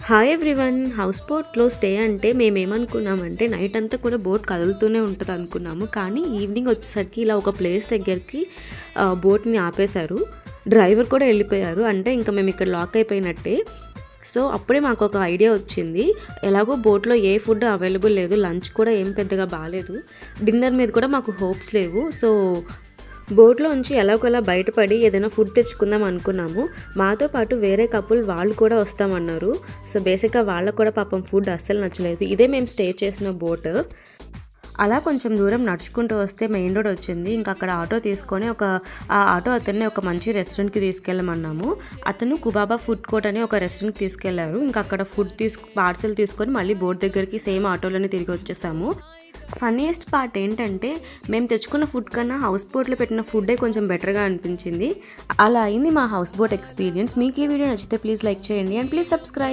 Hi everyone. House బోట్లో stay అంటే మేమేమనుకున్నామంటే night అంతా కూడా బోట్ కదులుతూనే ఉంటుంది అనుకున్నాము. కానీ ఈవినింగ్ వచ్చేసరికి ఇలా ఒక ప్లేస్ దగ్గరికి బోట్ని ఆపేశారు. డ్రైవర్ కూడా వెళ్ళిపోయారు. అంటే ఇంకా మేము ఇక్కడ లాక్ అయిపోయినట్టే. సో అప్పుడే మాకు ఒక ఐడియా వచ్చింది. ఎలాగో బోట్లో ఏ ఫుడ్ అవైలబుల్ లేదు, లంచ్ కూడా ఏం పెద్దగా బాగాలేదు, డిన్నర్ మీద కూడా మాకు హోప్స్ లేవు. సో బోట్లో నుంచి ఎలాగోలా బయటపడి ఏదైనా ఫుడ్ తెచ్చుకుందాం అనుకున్నాము. మాతో పాటు వేరే కపుల్ వాళ్ళు కూడా వస్తామన్నారు. సో బేసిక్గా వాళ్ళకు కూడా పాపం ఫుడ్ అస్సలు నచ్చలేదు. ఇదే మేము స్టే చేసిన బోట్. అలా కొంచెం దూరం నడుచుకుంటూ వస్తే మెయిన్ రోడ్ వచ్చింది. ఇంకా అక్కడ ఆటో తీసుకొని ఆ ఆటో అతన్ని ఒక మంచి రెస్టారెంట్కి తీసుకెళ్ళమన్నాము. అతను కుబాబా ఫుడ్ కోర్ట్ అని ఒక రెస్టారెంట్కి తీసుకెళ్లారు. ఇంకా అక్కడ ఫుడ్ పార్సల్ తీసుకొని మళ్ళీ బోట్ దగ్గరికి సేమ్ ఆటోలోనే తిరిగి వచ్చేసాము. ఫన్నీయెస్ట్ పార్ట్ ఏంటంటే మేము తెచ్చుకున్న ఫుడ్ కన్నా హౌస్ బోట్లో పెట్టిన ఫుడ్డే కొంచెం బెటర్గా అనిపించింది. అలా అయింది మా హౌస్ బోట్ ఎక్స్పీరియన్స్. మీకు ఈ వీడియో నచ్చితే ప్లీజ్ లైక్ చేయండి అండ్ ప్లీజ్ సబ్స్క్రైబ్.